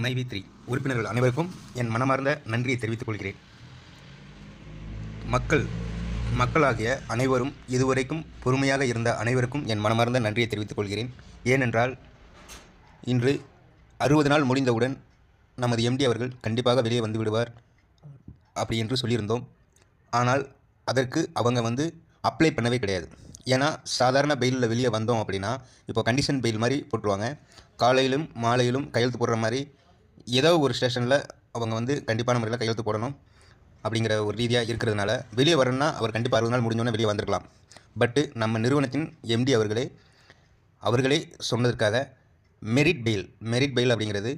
மைவி3 உறுப்பினர்கள் அனைவருக்கும் என் மனமார்ந்த நன்றியை தெரிவித்துக் கொள்கிறேன். மக்களாகிய அனைவரும் இதுவரைக்கும் பொறுமையாக இருந்த அனைவருக்கும் என் மனமார்ந்த நன்றியை தெரிவித்துக் கொள்கிறேன். ஏனென்றால் இன்று 60 நாள் முடிந்தவுடன் நமது எம்டி அவர்கள் கண்டிப்பாக வெளியே வந்து விடுவார் அப்படி என்று சொல்லியிருந்தோம். ஆனால் அதற்கு அவங்க அப்ளை பண்ணவே கிடையாது. ஏன்னா சாதாரண பெயிலில் வெளியே வந்தோம் அப்படின்னா இப்போ கண்டிஷன் பெயில் மாதிரி போட்டுருவாங்க. காலையிலும் மாலையிலும் கையெழுத்து போடுற மாதிரி ஏதோ ஒரு ஸ்டேஷனில் அவங்க கண்டிப்பான முறையில் கையெழுத்து போடணும் அப்படிங்கிற ஒரு ரீதியாக இருக்கிறதுனால வெளியே வரணும்னா அவர் கண்டிப்பாக 60 நாள் முடிஞ்சோன்னே வெளியே வந்திருக்கலாம். பட்டு நம்ம நிறுவனத்தின் எம்டி அவர்களே சொன்னதற்காக மெரிட் பெயில் அப்படிங்கிறது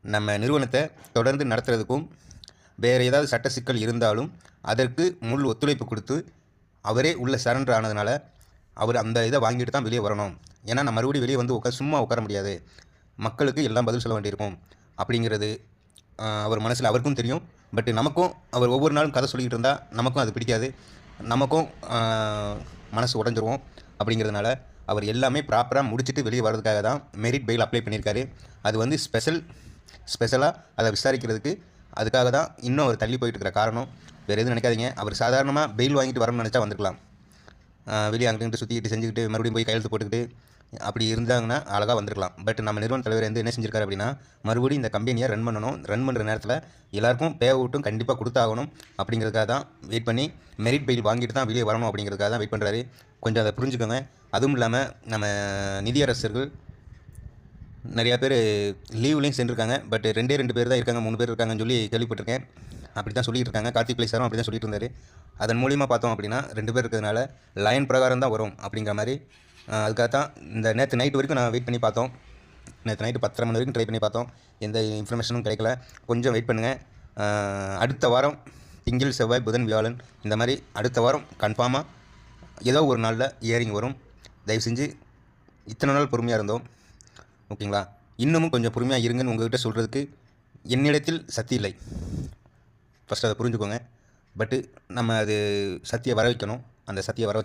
நம்ம நிறுவனத்தை தொடர்ந்து நடத்துறதுக்கும் வேறு ஏதாவது சட்ட சிக்கல் இருந்தாலும் அதற்கு முழு ஒத்துழைப்பு கொடுத்து அவரே உள்ள சரண்டர் ஆனதுனால அவர் அந்த இதை வாங்கிட்டு தான் வெளியே வரணும். ஏன்னா நம்ம மறுபடியும் வெளியே சும்மா உட்கார முடியாது, மக்களுக்கு எல்லாம் பதில் சொல்ல வேண்டியிருக்கும் அப்படிங்கிறது அவர் மனசில் அவருக்கும் தெரியும். பட் நமக்கும் அவர் ஒவ்வொரு நாளும் கதை சொல்லிக்கிட்டு இருந்தால் நமக்கும் அது பிடிக்காது, நமக்கும் மனசு உடஞ்சிருவோம். அப்படிங்கிறதுனால அவர் எல்லாமே ப்ராப்பராக முடிச்சுட்டு வெளியே வர்றதுக்காக தான் மெரிட் பெயில் அப்ளை பண்ணியிருக்காரு. அது ஸ்பெஷலாக அதை விசாரிக்கிறதுக்கு அதுக்காக தான் இன்னும் அவர் தள்ளி போயிட்டு இருக்கிற காரணம் வேறு எதுவும் நினைக்காதீங்க. அவர் சாதாரணமாக பெயில் வாங்கிட்டு வரணும்னு நினச்சா வந்துருக்கலாம். வெளியே அங்கிட்டு சுற்றிக்கிட்டு செஞ்சுக்கிட்டு மறுபடியும் போய் கையெழுத்து போட்டுக்கிட்டு அப்படி இருந்தாங்கன்னா அழகாக வந்திருக்கலாம். பட் நம்ம நிறுவன தலைவர் என்ன செஞ்சிருக்காரு அப்படின்னா மறுபடியும் இந்த கம்பெனியை ரன் பண்ணுற நேரத்தில் எல்லாருக்கும் பே அவுட்டும் கண்டிப்பாக கொடுத்தாகணும் அப்படிங்கிறதுக்காக தான் வெயிட் பண்ணி மெரிட் பெயில் வாங்கிட்டு தான் வெளியே வரணும் அப்படிங்கிறதுக்காக தான் வெயிட் பண்ணுறாரு. கொஞ்சம் அதை புரிஞ்சுக்கோங்க. அதுவும் இல்லாமல் நம்ம நிதியரசர்கள் நிறையா பேர் லீவ்லேயும் சென்றிருக்காங்க. பட் 2 பேர் தான் இருக்காங்க, 3 பேர் இருக்காங்கன்னு சொல்லி கேள்விப்பட்டிருக்கேன். அப்படி தான் சொல்லிட்டு இருக்காங்க. கார்த்திக் பிள்ளை சாரும் அப்படி தான் சொல்லிட்டு இருந்தார். அதன் மூலிமா பார்த்தோம் அப்படின்னா 2 பேர் இருக்கிறதுனால லைன் பிரகாரம் தான் வரும் அப்படிங்கிற மாதிரி. அதுக்காக தான் இந்த நேற்று நைட்டு வரைக்கும் நான் வெயிட் பண்ணி பார்த்தோம். நேற்று நைட்டு 10:30 மணி வரைக்கும் ட்ரை பண்ணி பார்த்தோம். எந்த இன்ஃபர்மேஷனும் கிடைக்கல. கொஞ்சம் வெயிட் பண்ணுங்கள். அடுத்த வாரம் திங்கள் செவ்வாய் புதன் வியாழன் இந்த மாதிரி அடுத்த வாரம் கன்ஃபார்மாக ஏதோ ஒரு நாளில் இயரிங் வரும். தயவு செஞ்சு இத்தனை நாள் பொறுமையாக இருந்தோம், ஓகேங்களா? இன்னமும் கொஞ்சம் பொறுமையாக இருங்கன்னு உங்கள்கிட்ட சொல்கிறதுக்கு என்னிடத்தில் சக்தி இல்லை. ஃபஸ்ட்டு அதை புரிஞ்சுக்கோங்க. பட்டு நம்ம அது சக்தியை வர வைக்கணும். அந்த சக்தியை வர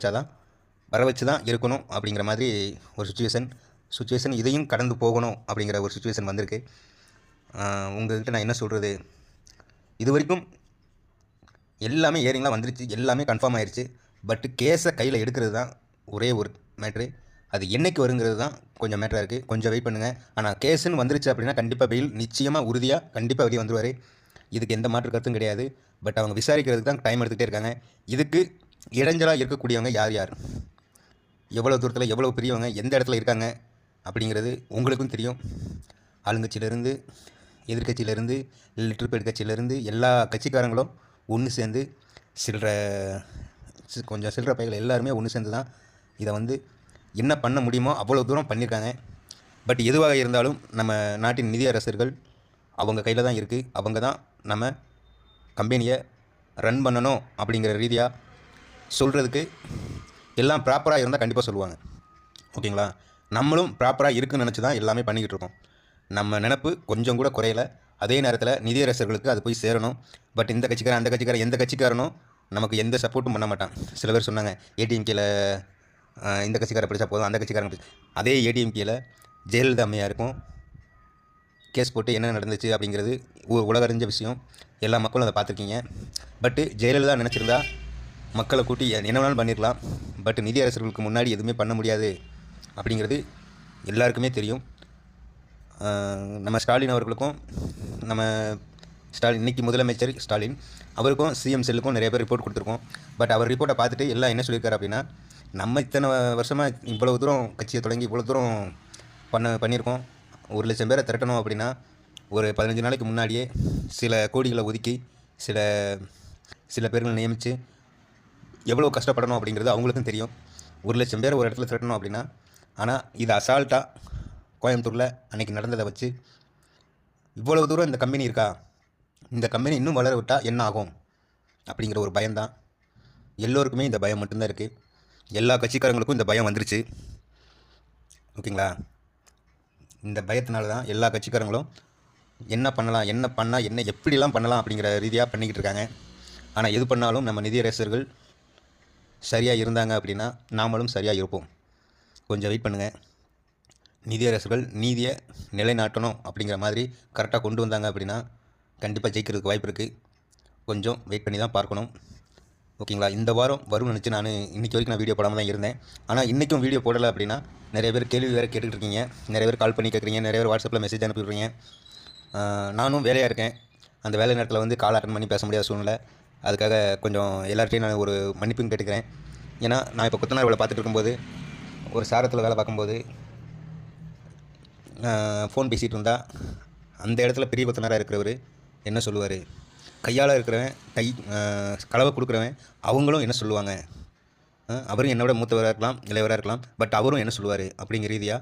வச்சு தான் இருக்கணும் அப்படிங்கிற மாதிரி ஒரு சுச்சுவேஷன் இதையும் கடந்து போகணும் அப்படிங்கிற ஒரு சுச்சுவேஷன் வந்திருக்கு. உங்கள்கிட்ட நான் என்ன சொல்கிறது, இது வரைக்கும் எல்லாமே ஏரிங்லாம் வந்துருச்சு, எல்லாமே கன்ஃபார்ம் ஆயிடுச்சு. பட்டு கேஸை கையில் எடுக்கிறது தான் ஒரே ஒரு மேட்ரு. அது என்றைக்கு வருங்கிறது தான் கொஞ்சம் மேட்டராக இருக்குது. கொஞ்சம் வெயிட் பண்ணுங்கள். ஆனால் கேஸுன்னு வந்துருச்சு அப்படின்னா கண்டிப்பாக பெயில் நிச்சயமாக உறுதியாக கண்டிப்பாக வெளியே வந்துடுவார். இதுக்கு எந்த மாற்று கருத்தும் கிடையாது. பட் அவங்க விசாரிக்கிறதுக்கு தான் டைம் எடுத்துகிட்டே இருக்காங்க. இதுக்கு இடைஞ்சலாக இருக்கக்கூடியவங்க யார் எவ்வளோ தூரத்தில் எவ்வளோ பெரியவங்க எந்த இடத்துல இருக்காங்க அப்படிங்கிறது உங்களுக்கும் தெரியும். ஆளுங்கட்சியிலேருந்து எதிர்கட்சியிலேருந்து லிட்டர்பேட் கட்சியிலேருந்து எல்லா கட்சிக்காரங்களும் ஒன்று சேர்ந்து கொஞ்சம் சில்லற பைகள் எல்லாருமே ஒன்று சேர்ந்து தான் இதை என்ன பண்ண முடியுமோ அவ்வளோ தூரம் பண்ணியிருக்காங்க. பட் எதுவாக இருந்தாலும் நம்ம நாட்டின் நிதியரசர்கள் அவங்க கையில் தான் இருக்குது. அவங்க தான் நம்ம கம்பெனியை ரன் பண்ணணும் அப்படிங்கிற ரீதியாக சொல்கிறதுக்கு எல்லாம் ப்ராப்பராக இருந்தால் கண்டிப்பாக சொல்லுவாங்க, ஓகேங்களா? நம்மளும் ப்ராப்பராக இருக்குன்னு நினச்சி தான் எல்லாமே பண்ணிக்கிட்டு இருக்கோம். நம்ம நினப்பு கொஞ்சம் கூட குறையலை. அதே நேரத்தில் நிதியரசர்களுக்கு அது போய் சேரணும். பட் இந்த கட்சிக்காரன் அந்த கட்சிக்காரன் எந்த கட்சிக்காரனும் நமக்கு எந்த சப்போர்ட்டும் பண்ண மாட்டான். சில பேர் சொன்னாங்க ஏடிஎம்கேல இந்த கட்சிக்காரன் பிடிச்சா போதும், அந்த கட்சிக்காரன் அதே ஏடிஎம்கேல ஜெயலலிதா அம்மையாருக்கும் கேஸ் போட்டு என்ன நடந்துச்சு அப்படிங்கிறது உலக அறிஞ்ச விஷயம். எல்லா மக்களும் அதை பார்த்துருக்கீங்க. பட்டு ஜெயலலிதா நினச்சிருந்தா மக்களை கூட்டி என்ன வேணாலும் பண்ணிடலாம். பட் நிதியரசர்களுக்கு முன்னாடி எதுவுமே பண்ண முடியாது அப்படிங்கிறது எல்லாருக்குமே தெரியும். நம்ம ஸ்டாலின் அவர்களுக்கும் இன்றைக்கி முதலமைச்சர் ஸ்டாலின் அவருக்கும் சிஎம் செல்லுக்கும் நிறைய பேர் ரிப்போர்ட் கொடுத்துருக்கோம். பட் அவர் ரிப்போர்ட்டை பார்த்துட்டு எல்லாம் என்ன சொல்லியிருக்காரு அப்படின்னா நம்ம இத்தனை வருஷமாக இவ்வளவு தூரம் கட்சியை தொடங்கி இவ்வளோ தூரம் பண்ணியிருக்கோம். 1,00,000 பேரை திரட்டணும் அப்படின்னா ஒரு 15 நாளைக்கு முன்னாடியே சில கோடிகளை ஒதுக்கி சில பேர்கள் நியமித்து எவ்வளோ கஷ்டப்படணும் அப்படிங்கிறது அவங்களுக்கும் தெரியும். 1,00,000 பேர் ஒரு இடத்துல திரட்டணும் அப்படின்னா. ஆனால் இது அசால்ட்டாக கோயம்புத்தூரில் அன்றைக்கி நடந்ததை வச்சு இவ்வளவு தூரம் இந்த கம்பெனி இருக்கா, இந்த கம்பெனி இன்னும் வளர விட்டால் என்ன ஆகும் அப்படிங்கிற ஒரு பயம்தான். எல்லோருக்குமே இந்த பயம் மட்டும்தான் இருக்குது. எல்லா கட்சிக்காரங்களுக்கும் இந்த பயம் வந்துருச்சு, ஓகேங்களா? இந்த பயத்தினால தான் எல்லா கட்சிக்காரங்களும் என்ன பண்ணால் என்ன எப்படிலாம் பண்ணலாம் அப்படிங்கிற ரீதியாக பண்ணிக்கிட்டு இருக்காங்க. ஆனால் எது பண்ணாலும் நம்ம நிதியரசர்கள் சரியாக இருந்தாங்க அப்படின்னா நாமளும் சரியாக இருப்போம். கொஞ்சம் வெயிட் பண்ணுங்கள். நீதியரசர்கள் நீதியை நிலைநாட்டணும் அப்படிங்கிற மாதிரி கரெக்டாக கொண்டு வந்தாங்க அப்படின்னா கண்டிப்பாக ஜெயிக்கிறதுக்கு வாய்ப்பு இருக்குது. கொஞ்சம் வெயிட் பண்ணி தான் பார்க்கணும். ஓகேங்களா? இந்த வாரம் வரும்னு நினச்சி நான் இன்றைக்கி வரைக்கும் நான் வீடியோ போடாமல் தான் இருந்தேன். ஆனால் இன்றைக்கும் வீடியோ போடலை அப்படின்னா நிறைய பேர் கேள்வி வேறு கேட்டுக்கிட்டு இருக்கீங்க, நிறைய பேர் கால் பண்ணி கேட்குறீங்க, நிறைய பேர் வாட்ஸ்அப்பில் மெசேஜ் அனுப்பிடுறீங்க. நானும் வேலையாக இருக்கேன். அந்த வேலை நேரத்தில் வந்து கால் அட்டன் பண்ணி பேச முடியாத சூழ்நிலை. அதுக்காக கொஞ்சம் எல்லார்ட்டையும் நான் ஒரு மன்னிப்பும் கேட்டுக்கிறேன். ஏன்னா நான் இப்போ கொத்தனார் வேலை பார்த்துட்டு இருக்கும்போது, ஒரு சாரத்தில் வேலை பார்க்கும்போது ஃபோன் பேசிகிட்டு இருந்தால் அந்த இடத்துல பெரிய கொத்தனாராக இருக்கிறவர் என்ன சொல்லுவார், கையால் இருக்கிறவன் கலவை கொடுக்குறவன் அவங்களும் என்ன சொல்லுவாங்க, அவரும் என்னோட மூத்தவராக இருக்கலாம், இளையவராக இருக்கலாம், பட் அவரும் என்ன சொல்லுவார் அப்படிங்கிற ரீதியாக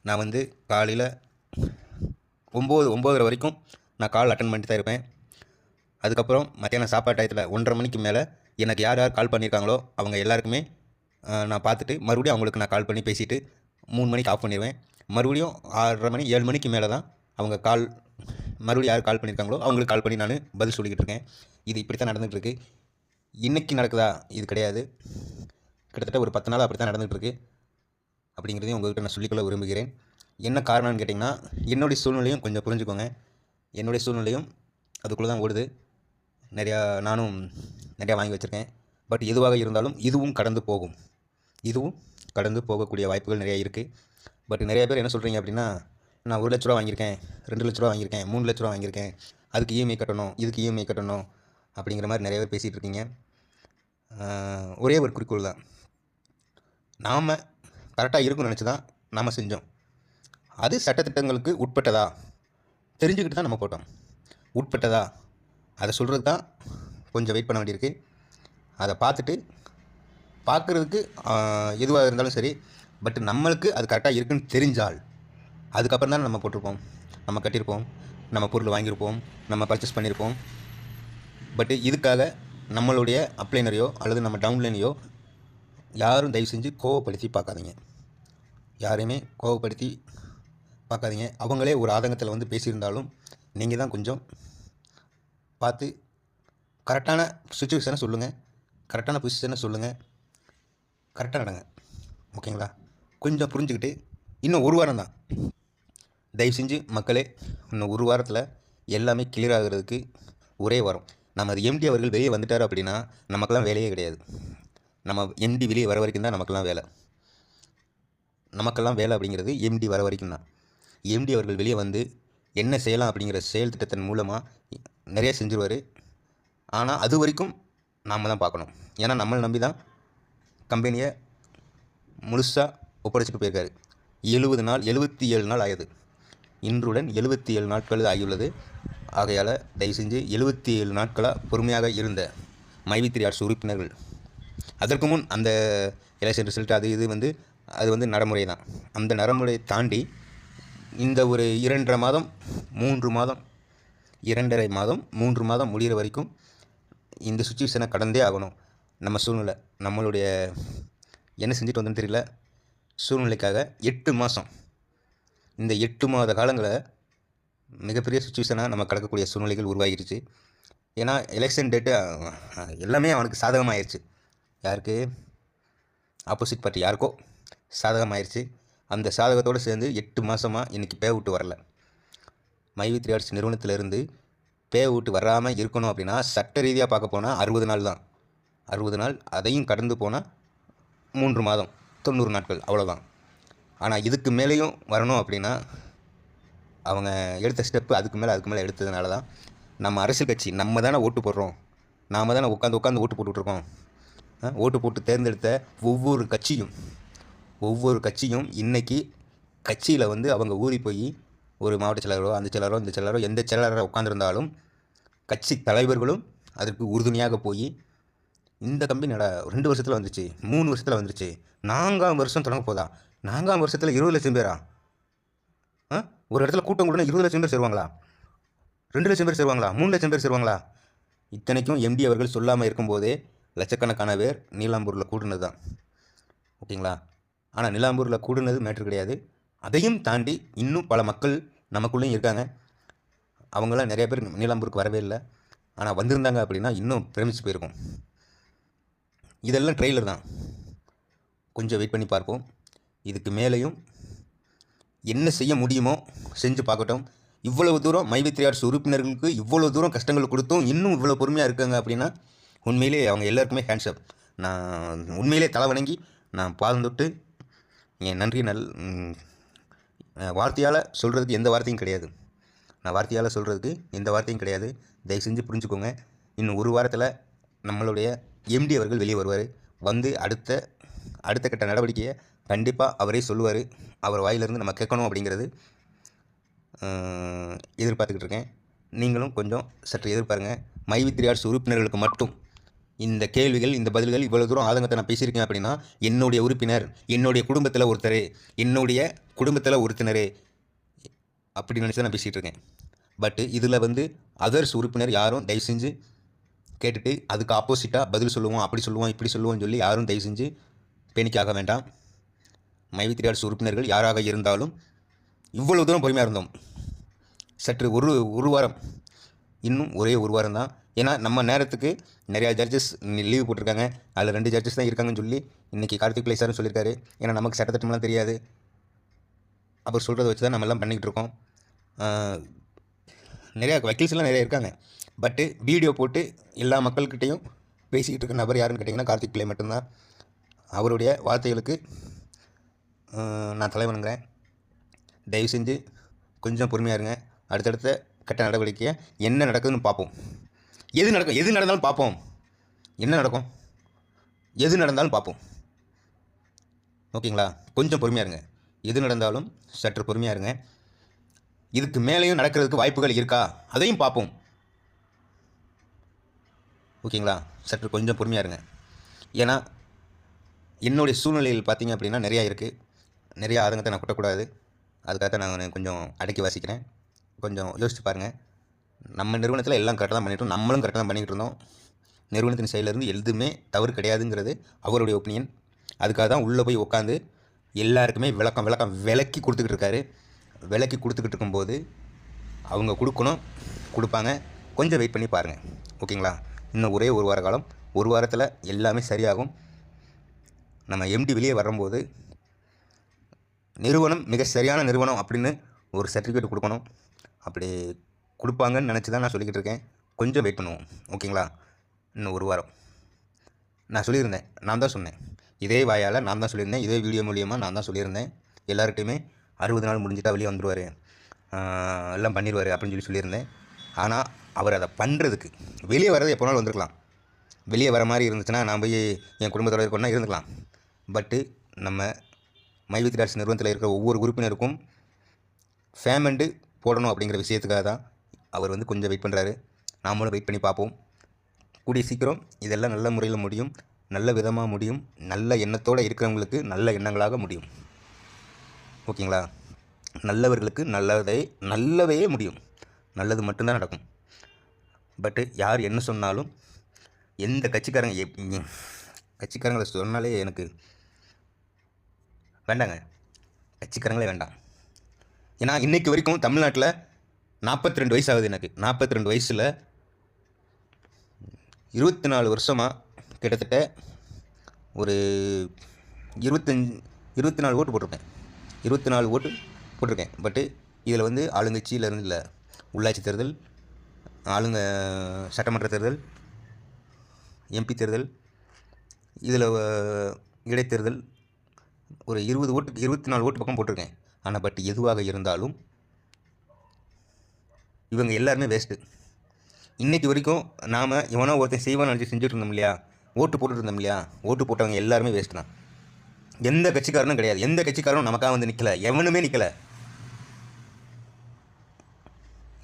நான் வந்து காலையில் 9:30 வரைக்கும் நான் கால் அட்டன் பண்ணிட்டு தான் இருப்பேன். அதுக்கப்புறம் மத்தியானம் சாப்பாடு டயத்தில் 1:30 மணிக்கு மேலே எனக்கு யார் யார் கால் பண்ணியிருக்காங்களோ அவங்க எல்லாருக்குமே நான் பார்த்துட்டு மறுபடியும் அவங்களுக்கு நான் கால் பண்ணி பேசிவிட்டு 3 மணிக்கு ஆஃப் பண்ணிடுவேன். மறுபடியும் 6:30 மணி 7 மணிக்கு மேலே தான் அவங்க மறுபடியும் யார் கால் பண்ணியிருக்காங்களோ அவங்களுக்கு கால் பண்ணி நான் பதில் சொல்லிக்கிட்டு இருக்கேன். இது இப்படி தான் நடந்துகிட்டு இருக்குது. இன்றைக்கி நடக்குதா? இது கிடையாது. கிட்டத்தட்ட ஒரு 10 நாள் அப்படி தான் நடந்துகிட்டு இருக்குது. அப்படிங்கிறதையும் உங்கள்கிட்ட நான் சொல்லிக்கொள்ள விரும்புகிறேன். என்ன காரணம்னு கேட்டிங்கன்னா, என்னுடைய சூழ்நிலையும் கொஞ்சம் புரிஞ்சுக்கோங்க. என்னுடைய சூழ்நிலையும் அதுக்குள்ளே தான் ஓடுது. நானும் நிறையா வாங்கி வச்சுருக்கேன். பட் எதுவாக இருந்தாலும் இதுவும் கடந்து போகும். இதுவும் கடந்து போகக்கூடிய வாய்ப்புகள் நிறையா இருக்குது. பட் நிறைய பேர் என்ன சொல்கிறீங்க அப்படின்னா, நான் 1 லட்ச ரூபா வாங்கியிருக்கேன், 2 லட்ச ரூபா வாங்கியிருக்கேன், 3 லட்ச ரூபா வாங்கியிருக்கேன், அதுக்கு இஎம்ஐ கட்டணும், இதுக்கு இஎம்ஐ கட்டணும் அப்படிங்கிற மாதிரி நிறைய பேர் பேசிகிட்டு இருக்கீங்க. ஒரே ஒரு குறிக்கோள் தான். நாம் கரெக்டாக இருக்குன்னு நினச்சி தான் நாம் செஞ்சோம். அது சட்டத்திட்டங்களுக்கு உட்பட்டதா தெரிஞ்சுக்கிட்டு தான் நம்ம போட்டோம். உட்பட்டதா அதை சொல்கிறது தான் கொஞ்சம் வெயிட் பண்ண வேண்டியிருக்கு. அதை பார்க்குறதுக்கு எதுவாக இருந்தாலும் சரி, பட் நம்மளுக்கு அது கரெக்டாக இருக்குன்னு தெரிஞ்சால் அதுக்கப்புறம் தான் நம்ம போட்டிருப்போம், நம்ம கட்டியிருப்போம், நம்ம பொருள் வாங்கியிருப்போம், நம்ம பர்ச்சேஸ் பண்ணியிருப்போம். பட் இதுக்காக நம்மளுடைய அப்ளைனரையோ அல்லது நம்ம டவுன்லைனையோ யாரும் தயவு செஞ்சு கோவப்படுத்தி பார்க்காதீங்க. யாரையுமே கோவப்படுத்தி பார்க்காதீங்க. அவங்களே ஒரு ஆதங்கத்தில் வந்து பேசியிருந்தாலும் நீங்கள் தான் கொஞ்சம் பார்த்து கரெக்டான சுச்சுவேஷனை சொல்லுங்கள், கரெக்டான பொசிஷனை சொல்லுங்கள், கரெக்டாக நடங்க. ஓகேங்களா? கொஞ்சம் புரிஞ்சுக்கிட்டு இன்னும் 1 வாரம் தான். தயவு செஞ்சு மக்களே, இன்னும் 1 வாரத்தில் எல்லாமே கிளியர் ஆகிறதுக்கு ஒரே வாரம். நம்ம அது எம்டி அவர்கள் வெளியே வந்துட்டார் அப்படின்னா நமக்கெல்லாம் வேலையே கிடையாது. நம்ம எம்டி வெளியே வர வரைக்கும் தான் நமக்கெல்லாம் வேலை அப்படிங்கிறது எம்டி வர வரைக்கும் தான். எம்டி அவர்கள் வெளியே வந்து என்ன செய்யலாம் அப்படிங்கிற செயல் திட்டத்தின் மூலமாக நிறைய செஞ்சுருவார். ஆனால் அது வரைக்கும் நாம் தான் பார்க்கணும். ஏன்னா நம்மளை நம்பி தான் கம்பெனியை முழுசாக ஒப்படைச்சிட்டு போயிருக்காரு. 77 நாள் ஆகுது. இன்றுடன் 77 நாட்கள் ஆகியுள்ளது. ஆகையால் தயவு செஞ்சு 77 நாட்களாக பொறுமையாக இருந்த மைவி3 ஆர்ட்ஸ் உறுப்பினர்கள், அதற்கு முன் அந்த எலெக்ஷன் ரிசல்ட் அது வந்து நடைமுறை தான். அந்த நடைமுறையை தாண்டி இந்த ஒரு 2.5 மாதம் 3 மாதம் 2.5 மாதம் 3 மாதம் முடிகிற வரைக்கும் இந்த சுச்சுவேஷனை கடந்தே ஆகணும். நம்ம சூழ்நிலை, நம்மளுடைய என்ன செஞ்சுட்டு வந்தோன்னு தெரியல, சூழ்நிலைக்காக 8 மாதம், இந்த 8 மாத காலங்களை மிகப்பெரிய சுச்சுவேஷனாக நம்ம கடக்கக்கூடிய சூழ்நிலைகள் உருவாகிடுச்சு. ஏன்னா எலெக்ஷன் டேட்டு எல்லாமே அவனுக்கு சாதகமாகிடுச்சு. யாருக்கு? ஆப்போசிட் பார்ட்டி யாருக்கோ சாதகமாகிடுச்சு. அந்த சாதகத்தோடு சேர்ந்து 8 மாதமாக இன்றைக்கி பே விட்டு வரல. மைவி3 ஆர்ட்ஸ் நிறுவனத்திலேருந்து பே விட்டு வராமல் இருக்கணும் அப்படின்னா சட்ட ரீதியாக பார்க்க போனால் 60 நாள் தான். 60 நாள், அதையும் கடந்து போனால் 3 மாதம் 90 நாட்கள், அவ்வளோதான். ஆனால் இதுக்கு மேலேயும் வரணும் அப்படின்னா அவங்க எடுத்த ஸ்டெப்பு அதுக்கு மேலே எடுத்ததுனால தான் நம்ம அரசியல் கட்சி, நம்ம தானே ஓட்டு போடுறோம், நாம் தானே உட்காந்து ஓட்டு போட்டுட்ருக்கோம். ஓட்டு போட்டு தேர்ந்தெடுத்த ஒவ்வொரு கட்சியும் இன்றைக்கி கட்சியில் வந்து அவங்க ஊறி போய் ஒரு மாவட்ட செயலரோ அந்த செயலரோ இந்த செயலரோ எந்த செயலராக உட்காந்துருந்தாலும் கட்சி தலைவர்களும் அதற்கு உறுதுணையாக போய் இந்த கம்பெனியோட 2 வருஷத்தில் வந்துச்சு, 3 வருஷத்தில் வந்துருச்சு, 4ஆம் வருஷம் தொடங்க போதா, 4ஆம் வருஷத்தில் 20 லட்சம் பேரா? ஒரு இடத்துல கூட்டம் கூட 20 லட்சம் பேர் சேருவாங்களா? 2 லட்சம் பேர் சேருவாங்களா? 3 லட்சம் பேர் சேருவாங்களா? இத்தனைக்கும் எம்டி அவர்கள் சொல்லாமல் இருக்கும்போதே லட்சக்கணக்கான பேர் நீலாம்பூரில் கூடுனது தான். ஓகேங்களா? ஆனால் நீலாம்பூரில் கூடுனது மேட்ரு கிடையாது. அதையும் தாண்டி இன்னும் பல மக்கள் நமக்குள்ளேயும் இருக்காங்க. அவங்களாம் நிறைய பேர் நீலாம்பூருக்கு வரவே இல்லை. ஆனால் வந்திருந்தாங்க அப்படின்னா இன்னும் பிரமிச்சு போயிருக்கும். இதெல்லாம் ட்ரெய்லர் தான். கொஞ்சம் வெயிட் பண்ணி பார்ப்போம். இதுக்கு மேலேயும் என்ன செய்ய முடியுமோ செஞ்சு பார்க்கட்டும். இவ்வளவு தூரம் மைவி3 ஆர்ட்ஸ் உறுப்பினர்களுக்கு இவ்வளோ தூரம் கஷ்டங்கள் கொடுத்தும் இன்னும் இவ்வளோ பொறுமையாக இருக்காங்க அப்படின்னா உண்மையிலே அவங்க எல்லாருக்குமே ஹேண்ட்ஸ்அப். நான் உண்மையிலே தலை வணங்கி நான் பாதம் தொட்டு என் நன்றி வார்த்தையால் சொல்கிறதுக்கு எந்த வார்த்தையும் கிடையாது. நான் வார்த்தையால் சொல்கிறதுக்கு எந்த வார்த்தையும் கிடையாது. தயவு செஞ்சு புரிஞ்சுக்கோங்க. இன்னும் ஒரு வாரத்தில் நம்மளுடைய எம்டி அவர்கள் வெளியே வருவார். வந்து அடுத்த கட்ட நடவடிக்கையை கண்டிப்பாக அவரே சொல்லுவார். அவர் வாயிலிருந்து நம்ம கேட்கணும் அப்படிங்கிறது எதிர்பார்த்துக்கிட்டு இருக்கேன். நீங்களும் கொஞ்சம் சற்று எதிர்பாருங்க. மைவி3 ஆர்ட்ஸ் உறுப்பினர்களுக்கு மட்டும் இந்த கேள்விகள், இந்த பதில்கள், இவ்வளோ தூரம் ஆதங்கத்தை நான் பேசியிருக்கேன் அப்படின்னா என்னுடைய உறுப்பினர், என்னுடைய குடும்பத்தில் ஒருத்தர் அப்படி நினச்சி தான் நான் பேசிகிட்டு இருக்கேன். பட்டு இதில் அதர்ஸ் உறுப்பினர் யாரும் தயவு செஞ்சு கேட்டுட்டு அதுக்கு ஆப்போசிட்டாக பதில் சொல்லுவோம், அப்படி சொல்லுவோம், இப்படி சொல்லுவோம்னு சொல்லி யாரும் தயவு செஞ்சு பேணிக்காக வேண்டாம். மைவி3 ஆர்ட்ஸ் உறுப்பினர்கள் யாராக இருந்தாலும் இவ்வளோ தூரம் பொறுமையாக இருந்தோம். சற்று ஒரு வாரம், இன்னும் ஒரே ஒரு வாரம் தான். ஏன்னா நம்ம நேரத்துக்கு நிறையா ஜட்ஜஸ் லீவ் போட்டிருக்காங்க. அதில் 2 ஜட்ஜஸ் தான் இருக்காங்கன்னு சொல்லி இன்றைக்கி கார்த்திக் பிள்ளை சார்னு சொல்லியிருக்காரு. ஏன்னா நமக்கு சட்டத்திட்டம்லாம் தெரியாது. அவர் சொல்கிறத வச்சு தான் நம்ம எல்லாம் பண்ணிக்கிட்டு இருக்கோம். நிறையா வக்கீல்ஸ்லாம் நிறையா இருக்காங்க. பட்டு வீடியோ போட்டு எல்லா மக்கள்கிட்டையும் பேசிக்கிட்டு இருக்க நபர் யாருன்னு கேட்டிங்கன்னா கார்த்திக் பிள்ளை மட்டும்தான். அவருடைய வார்த்தைகளுக்கு நான் தலைவணங்குறேன். தயவு செஞ்சு கொஞ்சம் பொறுமையாக இருங்க. அடுத்தடுத்த கட்ட நடவடிக்கையை என்ன நடக்குதுன்னு பார்ப்போம். எது நடந்தாலும் பார்ப்போம். என்ன நடக்கும், எது நடந்தாலும் பார்ப்போம். ஓகேங்களா? கொஞ்சம் பொறுமையாக இருங்க. எது நடந்தாலும் சற்று பொறுமையாக இருங்க. இதுக்கு மேலேயும் நடக்கிறதுக்கு வாய்ப்புகள் இருக்கா, அதையும் பார்ப்போம். ஓகேங்களா? சற்று கொஞ்சம் பொறுமையாக இருங்க. ஏன்னா என்னுடைய சூழ்நிலையில் பார்த்தீங்க அப்படின்னா நிறையா இருக்குது. நிறையா ஆதங்கத்தை நான் கொட்டக்கூடாது. அதுக்காக நான் கொஞ்சம் அடக்கி வாசிக்கிறேன். கொஞ்சம் யோசிச்சு பாருங்கள். நம்ம நிறுவனத்தில் எல்லாம் கரெக்டாக தான் பண்ணிட்டோம், நம்மளும் கரெக்டாக தான் பண்ணிக்கிட்டு இருந்தோம். நிறுவனத்தின் சைடிலேருந்து எதுவுமே தவறு கிடையாதுங்கிறது அவருடைய ஒப்பீனியன். அதுக்காக தான் உள்ளே போய் உட்காந்து எல்லாருக்குமே விளக்கி கொடுத்துக்கிட்டு இருக்காரு. விளக்கி கொடுத்துக்கிட்டு இருக்கும்போது அவங்க கொடுப்பாங்க. கொஞ்சம் வெயிட் பண்ணி பாருங்கள். ஓகேங்களா? இன்னும் ஒரே ஒரு வார காலம், ஒரு வாரத்தில் எல்லாமே சரியாகும். நம்ம எம்டி வெளியே வரும்போது நிறுவனம் மிக சரியான நிறுவனம் அப்படின்னு ஒரு சர்டிஃபிகேட் கொடுக்கணும். அப்படி கொடுப்பாங்கன்னு நினச்சி தான் நான் சொல்லிக்கிட்டு இருக்கேன். கொஞ்சம் வெயிட் பண்ணுவோம். ஓகேங்களா? இன்னும் ஒரு வாரம். நான் சொல்லியிருந்தேன், நான் தான் சொன்னேன், இதே வாயால் நான் தான் சொல்லியிருந்தேன், இதே வீடியோ மூலியமாக நான் தான் சொல்லியிருந்தேன். எல்லார்கிட்டையுமே 60 நாள் முடிஞ்சிட்டா வெளியே வந்துடுவார், எல்லாம் பண்ணிடுவார் அப்படின்னு சொல்லியிருந்தேன். ஆனால் அவர் அதை பண்ணுறதுக்கு வெளியே வர்றது எப்போ நாள் வந்துருக்கலாம். வெளியே வர மாதிரி இருந்துச்சுன்னா நான் போய் என் குடும்பத்தோட இருக்கணும்னா இருந்துக்கலாம். பட்டு நம்ம மைவி3 ஆர்ட்ஸ் நிறுவனத்தில் இருக்கிற ஒவ்வொரு உறுப்பினருக்கும் பேமெண்ட்டு போடணும் அப்படிங்கிற விஷயத்துக்காக தான் அவர் கொஞ்சம் வெயிட் பண்ணுறாரு. நாமளும் வெயிட் பண்ணி பார்ப்போம். கூடிய சீக்கிரம் இதெல்லாம் நல்ல முறையில் முடியும், நல்ல விதமாக முடியும், நல்ல எண்ணத்தோடு இருக்கிறவங்களுக்கு நல்ல எண்ணங்களாக முடியும். ஓகேங்களா? நல்லவர்களுக்கு நல்லவே முடியும், நல்லது மட்டும்தான் நடக்கும். பட்டு யார் என்ன சொன்னாலும், எந்த கட்சிக்காரங்களை சொன்னாலே எனக்கு வேண்டாங்க. கட்சிக்காரங்களே வேண்டாம். ஏன்னா இன்றைக்கு வரைக்கும் தமிழ்நாட்டில் 42 வயசு ஆகுது எனக்கு. 42 வயசில் 24 வருஷமாக கிட்டத்தட்ட ஒரு 24 ஓட்டு போட்டிருக்கேன். 24 ஓட்டு போட்டிருக்கேன். பட்டு இதில் ஆளுங்கட்சியிலேருந்து இல்லை, உள்ளாட்சி தேர்தல், சட்டமன்ற தேர்தல், எம்பி தேர்தல், இதில் இடைத்தேர்தல் ஒரு 24 ஓட்டு பக்கம் போட்டிருக்கேன். ஆனால் பட் எதுவாக இருந்தாலும் இவங்க எல்லாருமே வேஸ்ட்டு. இன்றைக்கி வரைக்கும் நாம் இவனோ ஒருத்தன் செய்வான்னு நினச்சி செஞ்சுட்டு இருந்தோம் இல்லையா, ஓட்டு போட்டுட்டு இருந்தோம் இல்லையா, ஓட்டு போட்டவங்க எல்லாருமே வேஸ்ட்டு தான். எந்த கட்சிக்காரனும் கிடையாது, எந்த கட்சிக்காரனும் நமக்காக நிற்கலை, எவனுமே நிற்கலை.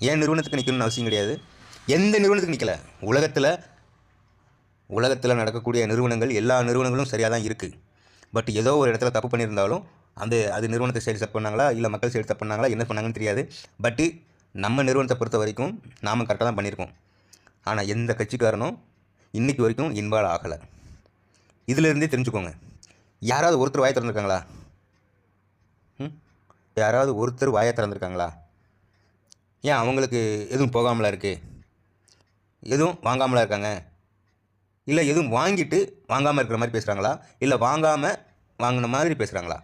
ஏன் நிறுவனத்துக்கு நிற்கணும்னு அவசியம் கிடையாது, எந்த நிறுவனத்துக்கு நிற்கலை. உலகத்தில் நடக்கக்கூடிய நிறுவனங்கள், எல்லா நிறுவனங்களும் சரியாக தான் இருக்குது. பட் ஏதோ ஒரு இடத்துல தப்பு பண்ணியிருந்தாலும் அது நிறுவனத்தை சைடு தப்பு பண்ணாங்களா, இல்லை மக்கள் சைடு தப்பு பண்ணாங்களா, என்ன பண்ணாங்கன்னு தெரியாது. பட்டு நம்ம நிறுவனத்தை பொறுத்த வரைக்கும் நாம் கரெக்டாக தான் பண்ணியிருக்கோம். ஆனால் எந்த கட்சிக்காரனும் இன்றைக்கி வரைக்கும் இன்வால்வ் ஆகலை. இதிலேருந்தே தெரிஞ்சுக்கோங்க. யாராவது ஒருத்தர் வாயை திறந்துருக்காங்களா? யாராவது ஒருத்தர் வாயை திறந்துருக்காங்களா? ஏன் அவங்களுக்கு எதுவும் போகாமலா இருக்குது, எதுவும் வாங்காமலா இருக்காங்க, இல்லை எதுவும் வாங்கிட்டு வாங்காமல் இருக்கிற மாதிரி பேசுகிறாங்களா, இல்லை வாங்காமல் வாங்கின மாதிரி பேசுகிறாங்களா?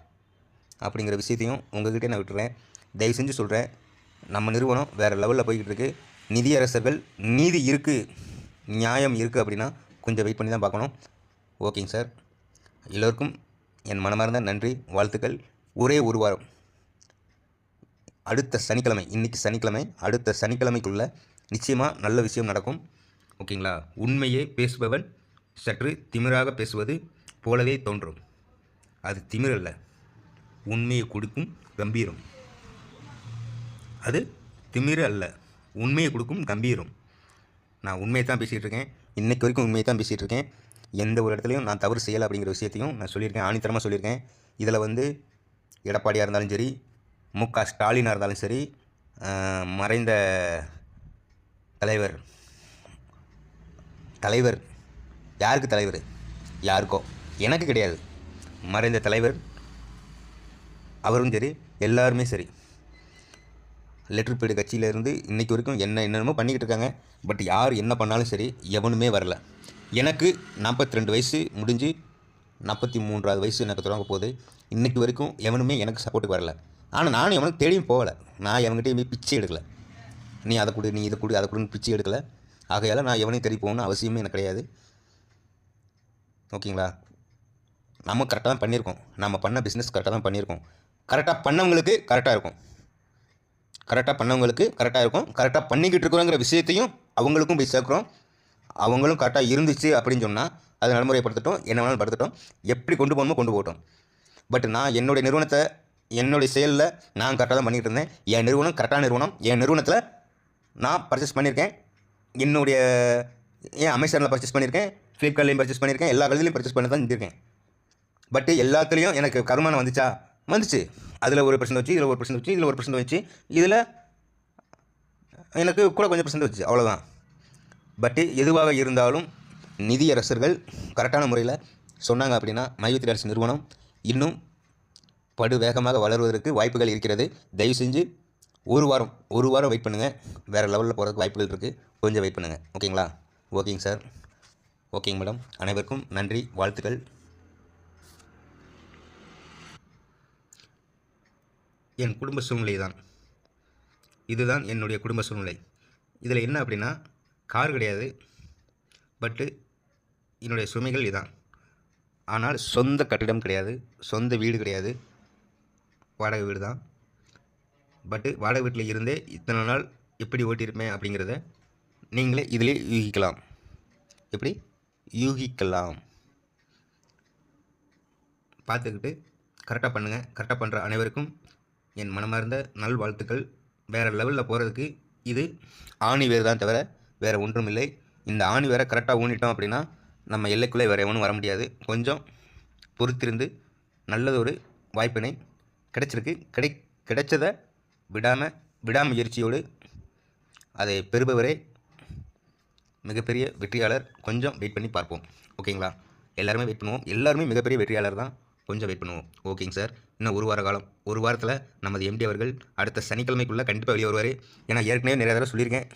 அப்படிங்கிற விஷயத்தையும் உங்கள்கிட்ட நான் விட்டுறேன். தயவு செஞ்சு சொல்கிறேன், நம்ம நிறுவனம் வேறு லெவலில் போய்கிட்டு இருக்குது. நிதியரசர்கள் நீதி இருக்குது, நியாயம் இருக்குது அப்படின்னா கொஞ்சம் வெயிட் பண்ணி தான் பார்க்கணும். ஓகேங்க சார். எல்லோருக்கும் என் மனமார்ந்த நன்றி, வாழ்த்துக்கள். ஒரே ஒரு வாரம், அடுத்த சனிக்கிழமை, இன்றைக்கி சனிக்கிழமை, அடுத்த சனிக்கிழமைக்குள்ளே நிச்சயமாக நல்ல விஷயம் நடக்கும். ஓகேங்களா? உண்மையே பேசுபவன் சற்று திமிராக பேசுவது போலவே தோன்றும். அது திமிரல்ல, உண்மையை கொடுக்கும் கம்பீரம். அது திமிரு அல்ல, உண்மையை கொடுக்கும் கம்பீரம். நான் உண்மையை தான் பேசிகிட்டு இருக்கேன், இன்றைக்கு வரைக்கும் உண்மையை தான் பேசிகிட்டு இருக்கேன். எந்த ஒரு இடத்துலையும் நான் தவறு செய்யலை அப்படிங்கிற விஷயத்தையும் நான் சொல்லியிருக்கேன், ஆணித்தரமாக சொல்லியிருக்கேன். இதில் வந்து எடப்பாடியாக இருந்தாலும் சரி, மு.க. ஸ்டாலினாக இருந்தாலும் சரி, மறைந்த தலைவர் யாருக்கு தலைவர்? யாருக்கோ, எனக்கு கிடையாது. மறைந்த தலைவர் அவரும் சரி, எல்லாருமே சரி, லெட்டர் பேடு கட்சியிலேருந்து இன்றைக்கி வரைக்கும் என்னென்னமோ பண்ணிக்கிட்டு இருக்காங்க. பட் யார் என்ன பண்ணாலும் சரி, எவனுமே வரல. எனக்கு 42 வயசு முடிஞ்சு 43வது வயசு எனக்கு தொடங்க போகுது. இன்றைக்கி வரைக்கும் எவனுமே எனக்கு சப்போர்ட்டுக்கு வரல. ஆனால் நானும் எவனுக்கு தேடியும் போகலை. நான் எவன்கிட்டையுமே பிச்சை எடுக்கலை. நீ அதை கொடு, நீ இதை கொடு, அதை கொடுன்னு பிச்சை எடுக்கலை. ஆகையால் நான் எவனையும் தேடி போகணும்னு அவசியமே எனக்கு கிடையாது. ஓகேங்களா? நம்ம கரெக்டாக தான் பண்ணியிருக்கோம். நம்ம பண்ண பிஸ்னஸ் கரெக்டாக தான் பண்ணியிருக்கோம். கரெக்டாக பண்ணவங்களுக்கு கரெக்டாக இருக்கும், கரெக்டாக பண்ணிக்கிட்டு இருக்கிறோங்கிற விஷயத்தையும் அவங்களுக்கும் போய் சேர்க்குறோம். அவங்களும் கரெக்டாக இருந்துச்சு அப்படின்னு சொன்னால் அதை நடைமுறைப்படுத்தட்டும், என்ன வேணாலும் படுத்தட்டும், எப்படி கொண்டு போகணுமோ கொண்டு போகட்டும். பட் நான் என்னுடைய நிறுவனத்தை, என்னுடைய செயலில் நான் கரெக்டாக தான் பண்ணிகிட்டு இருந்தேன். என் நிறுவனம் கரெக்டான நிறுவனம். என் நிறுவனத்தில் நான் பர்ச்சேஸ் பண்ணியிருக்கேன். என்னுடைய அமேசானில் பர்ச்சேஸ் பண்ணியிருக்கேன், ஃப்ளிப்கார்ட்லேயும் பர்ச்சேஸ் பண்ணியிருக்கேன், எல்லா கடையிலையும் பர்ச்சேஸ் பண்ணி தான் இருந்திருக்கேன். பட் எல்லாத்துலேயும் எனக்கு வருமானம் வந்துச்சு. அதில் 1% வச்சு, இதில் 1% வச்சு, இதில் 1% வச்சு, இதில் எனக்கு கூட கொஞ்சம் % வச்சு, அவ்வளோதான். பட்டு எதுவாக இருந்தாலும் நிதியரசர்கள் கரெக்டான முறையில் சொன்னாங்க அப்படின்னா மையத்தில் அரசு நிறுவனம் இன்னும் படு வேகமாக வளருவதற்கு வாய்ப்புகள் இருக்கிறது. தயவு செஞ்சு ஒரு வாரம் வெயிட் பண்ணுங்கள். வேறு லெவலில் போகிறதுக்கு வாய்ப்புகள் இருக்குது. கொஞ்சம் வெயிட் பண்ணுங்கள். ஓகேங்களா? ஓகேங்க சார். ஓகேங்க மேடம். அனைவருக்கும் நன்றி, வாழ்த்துக்கள். என் குடும்ப சூழ்நிலை தான் இதுதான், என்னுடைய குடும்ப சூழ்நிலை. இதில் என்ன அப்படின்னா, கார் கிடையாது, பட்டு என்னுடைய சுமைகள் இதான். ஆனால் சொந்த கட்டிடம் கிடையாது, சொந்த வீடு கிடையாது, வாடகை வீடு தான். பட்டு வாடகை வீட்டில் இருந்தே இத்தனை நாள் எப்படி ஓட்டியிருப்பேன் அப்படிங்கிறத நீங்களே இதிலே யூகிக்கலாம். எப்படி யூகிக்கலாம்? பார்த்துக்கிட்டு கரெக்டாக பண்ணுங்கள். கரெக்டாக பண்ணுற அனைவருக்கும் என் மனமார்ந்த நல்வாழ்த்துக்கள். வேறு லெவலில் போகிறதுக்கு இது ஆணி வேறு தான் தவிர வேறு ஒன்றும் இல்லை. இந்த ஆணி வேறு கரெக்டாக ஊனிட்டோம் அப்படின்னா நம்ம எல்லைக்குள்ளே வேறு எவனும் வர முடியாது. கொஞ்சம் பொறுத்திருந்து நல்லது ஒரு வாய்ப்பினை கிடைச்சிருக்கு. கிடைச்சதை விடாமுயற்சியோடு அதை பெறுபவரே மிகப்பெரிய வெற்றியாளர். கொஞ்சம் வெயிட் பண்ணி பார்ப்போம். ஓகேங்களா? எல்லாருமே வெயிட் பண்ணுவோம். எல்லாருமே மிகப்பெரிய வெற்றியாளர் தான். கொஞ்சம் வெயிட் பண்ணுவோம். ஓகேங்க சார். இன்னும் ஒரு வார காலம், ஒரு வாரத்தில் நமது எம்டி அவர்கள் அடுத்த சனிக்கிழமைக்குள்ளே கண்டிப்பாக வெளியே வருவார். ஏன்னா ஏற்கனவே நிறைய தடவை சொல்லியிருக்கேன்,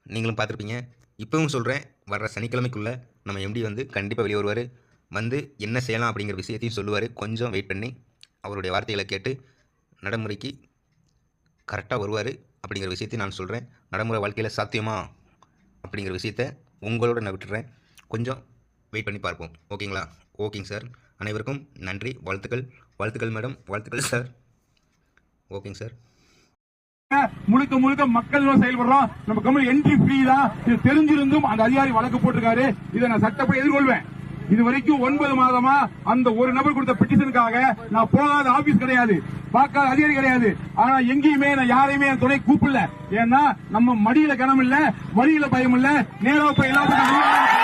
நீங்களும் பார்த்துருப்பீங்க. இப்போவும் சொல்கிறேன், வர்ற சனிக்கிழமைக்குள்ளே நம்ம எம்டி வந்து கண்டிப்பாக வெளியே வருவார். வந்து என்ன செய்யலாம் அப்படிங்கிற விஷயத்தையும் சொல்லுவார். கொஞ்சம் வெயிட் பண்ணி அவருடைய வார்த்தைகளை கேட்டு நடைமுறைக்கு கரெக்டாக வருவார் அப்படிங்கிற விஷயத்தையும் நான் சொல்கிறேன். நடைமுறை வாழ்க்கையில் சாத்தியமா அப்படிங்கிற விஷயத்த உங்களோட நான் விட்டுறேன். கொஞ்சம் வெயிட் பண்ணி பார்ப்போம். ஓகேங்களா? ஓகேங்க சார். அனைவருக்கும் நன்றி, வாழ்த்துக்கள். வாழ்த்துக்கள் மேடம், வாழ்த்துக்கள் சார். ஓகேங்க சார். முழுக்க மக்கள் செயல்படுறோம். நம்ம கம்பெனி என்ட்ரி ஃப்ரீ தான். இது தெரிஞ்சிருந்தும் அந்த அதிகாரி வழக்கு போட்டிருக்காரு. இதை நான் சட்டப்படி எதிர்கொள்வேன். இது வரைக்கும் 9 மாதமா அந்த ஒரு நபர் கொடுத்த பெட்டிஷனுக்காக நான் போகாத ஆபீஸ் கிடையாது, பார்க்காத அதிகாரி கிடையாது. ஆனா எங்கேயுமே நான் யாரையுமே என் துணை கூப்பிடல. ஏன்னா நம்ம மடியில கனம் இல்ல, வழியில பயம் இல்ல, நேரா போய் எல்லாத்துக்கும்